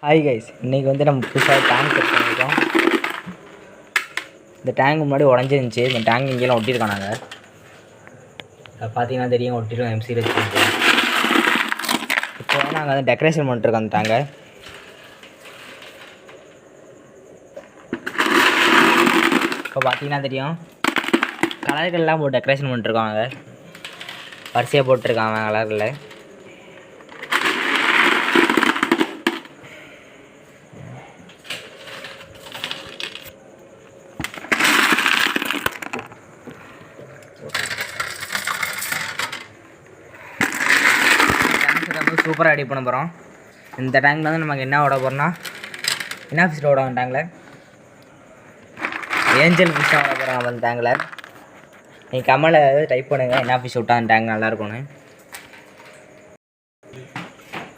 Hi guys, இன்றைக்கி வந்து நம்ம புதுசாக டேங்க் செட் பண்ணியிருக்கோம். இந்த டேங்க் முன்னாடி உடஞ்சிருந்துச்சி. இந்த டேங்க் இங்கேலாம் ஒட்டியிருக்கோம். நாங்கள் பார்த்தீங்கன்னா தெரியும், ஒட்டிருக்கோம். எம்சி வச்சுருக்கோம். இப்போ நாங்கள் வந்து டெக்கரேஷன் பண்ணிட்டுருக்கோம் அந்த டேங்கை. இப்போ பார்த்தீங்கன்னா தெரியும், கலர்கள்லாம் போட்டு டெக்கரேஷன் பண்ணிட்டுருக்கோம். நாங்கள் வரிசையாக போட்டிருக்காங்க கலரில். சூப்பராக ரெடி பண்ண போகிறோம். இந்த டேங்கில் வந்து நமக்கு என்ன விட போகிறோம்னா, என்ன ஃபிஷ் விட டேங்கில் ஏஞ்சல் ஃபிஷ் விட போகிறோம். நம்ம அந்த டேங்கில் நீங்கள் கமலை டைப் பண்ணுங்கள், என்ன ஃபிஷ் விட்டா அந்த டேங்க் நல்லாயிருக்கும்னு.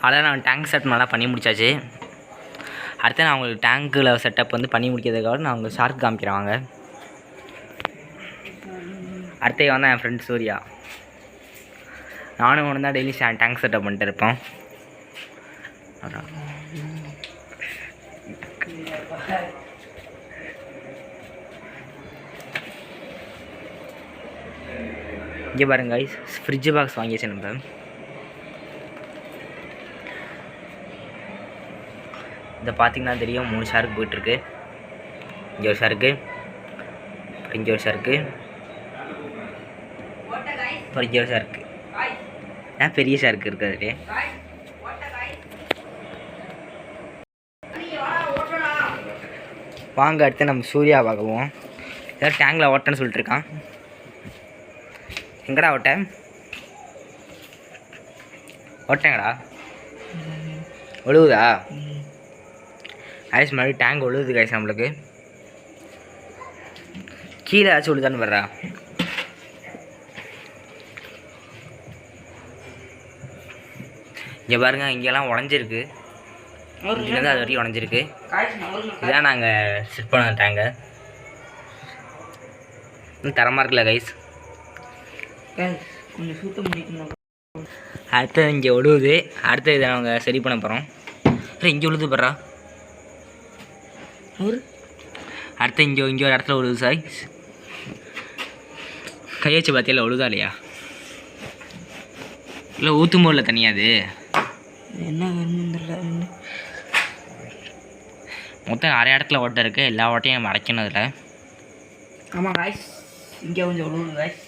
அதான் நான் டேங்க் செட் நல்லா பண்ணி முடிச்சாச்சு. அடுத்து நான் உங்களுக்கு டேங்க்கில் செட்டப் வந்து பண்ணி முடிக்கிறதுக்காக நான் உங்களுக்கு ஷார்க் காமிக்கிறேன். வாங்க. அடுத்து வந்து என் ஃப்ரெண்ட் சூர்யா, நானும் ஒன்று தான் டெய்லி டேங்க் செட்டப் பண்ணிட்டு இருப்போம். இங்கே பாருங்க கைஸ், ஃப்ரிட்ஜ் பாக்ஸ் வாங்கியாச்சு நம்ம. இதை பார்த்தீங்கன்னா தெரியும், 3 ஷார்க்கு போயிட்டுருக்கு. இங்கே ஒரு ஷார்க்கு, இங்கே ஒரு ஷார்க்கு, அப்புறம் இங்கே ஒரு ஷார்க்கு. பெரிய ஷார்க்கு இருக்குது அதுலேயே. வாங்க அடுத்து நம்ம சூர்யா பார்க்குவோம். ஏதாவது டேங்கில் ஓட்டன்னு சொல்லிட்டு இருக்கான். எங்கடா ஓட்டேங்கடா ஒழுகுதா? ஐஸ் மாதிரி டேங்க் ஒழுகுது கைஸ். நம்மளுக்கு கீழே ஆச்சு ஒழுதான்னு வர்றா. இங்கே பாருங்கள், இங்கெல்லாம் உடஞ்சிருக்கு. இங்கேருந்து அது வரைக்கும் உடஞ்சிருக்கு. இதுதான் நாங்கள் செட் பண்ண டேங்கை. தரமாக இருக்குல்ல கைஸ்? கொஞ்சம் சுத்தம் பண்ணிக்கணும். அடுத்தது இங்கே ஒழுகுது. அடுத்து இதை நாங்கள் சரி பண்ண போகிறோம். இங்கே ஒழுது போடுறா. அடுத்து இங்கே ஒரு இடத்துல ஒழுகுது சார். கையச்சு பார்த்தியில் ஒழுதா இல்லையா? இல்லை ஊற்றும் போடல தனியாது. என்ன மொத்தம் நிறைய இடத்துல ஓட்டை இருக்குது. எல்லா ஓட்டையும் மறைக்கணும் அதில். ஆமாம் காய்ஸ், இங்கே கொஞ்சம் ஒழுகுது காய்ஸ்.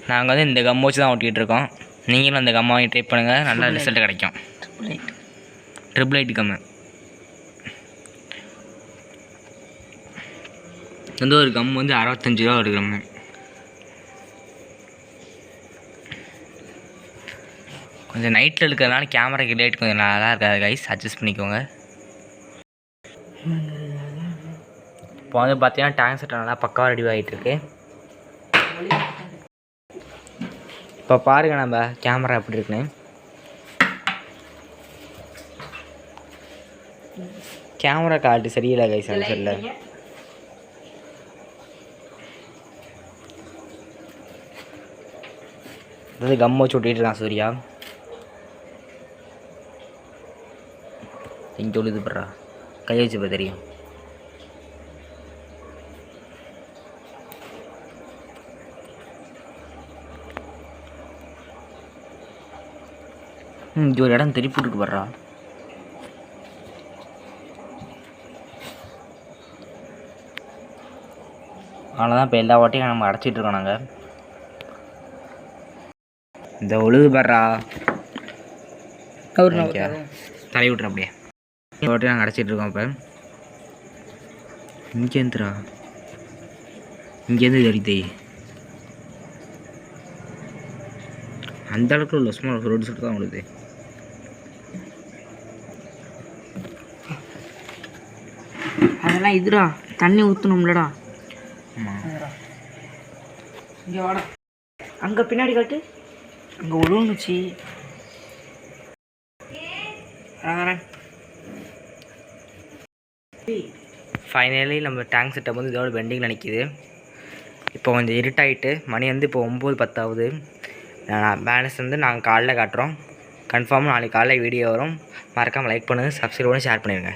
நாங்கள் வந்து இந்த கம் வச்சு தான் ஓட்டிகிட்டு இருக்கோம். நீங்களும் அந்த கம்மை வாங்கி ட்ரை பண்ணுங்கள், நல்ல ரிசல்ட் கிடைக்கும். ட்ரிபிள் லைட் கம்மு வந்து ஒரு கம் வந்து 65 ரூபா ஒரு கம்மு. கொஞ்சம் நைட்டில் இருக்கிறதுனால கேமராக்கு லைட் கொஞ்சம் நல்லா இருக்காது கைஸ், அட்ஜஸ்ட் பண்ணிக்கோங்க. இப்போ வந்து பார்த்தீங்கன்னா டேங்க் செட் நல்லா பக்காவாக ரெடி ஆகிட்டுருக்கு. இப்போ பாருங்கள் நம்ம கேமரா எப்படி இருக்குன்னு. கேமரா காட்டு சரியில்லை கைஸ் அந்த சைடில். இது கம் வச்சு விட்டுட்டு இருக்கான் சூர்யா. இங்கே ஒழுது படுறா, கை வச்சு இப்போ தெரியும். இங்கே ஒரு இடம் திருப்பி விட்டுட்டு படுறா. அவ்வளோதான். இப்போ எல்லா வாட்டையும் நம்ம அடைச்சிட்டு இருக்கோம். நாங்கள் இந்த ஒழுது படுறா தலை விட்றோம். அப்படியே வாட்டையும் நாங்கள் அடைச்சிட்டு இருக்கோம். இப்போ இங்கேருந்துரா, இங்கேருந்து தெரியுது. அந்த அளவுக்கு உள்ள சும்மா ரோடு சுட்டு தான் உங்களுக்கு. அதெல்லாம் இதுடா, தண்ணி ஊற்றணும்லடா. ஆமாம், இங்கே வாடா. அங்கே பின்னாடி காட்டு, அங்கே ஒழுங்குச்சு. ஃபைனலி நம்ம டேங்க் செட்டப் வந்து இதோட பெண்டிங்கில் நிற்கிது. இப்போ கொஞ்சம் இருட்டாயிட்டு மணி வந்து இப்போ 9:10 ஆகுது. பேலன்ஸ் வந்து நாங்கள் காலைல காட்டுறோம். கன்ஃபார்மாக நாளைக்கு காலையில் வீடியோ வரும். மறக்காமல் லைக் பண்ணுங்கள், சப்ஸ்கிரைப் பண்ணி ஷேர் பண்ணிடுங்க.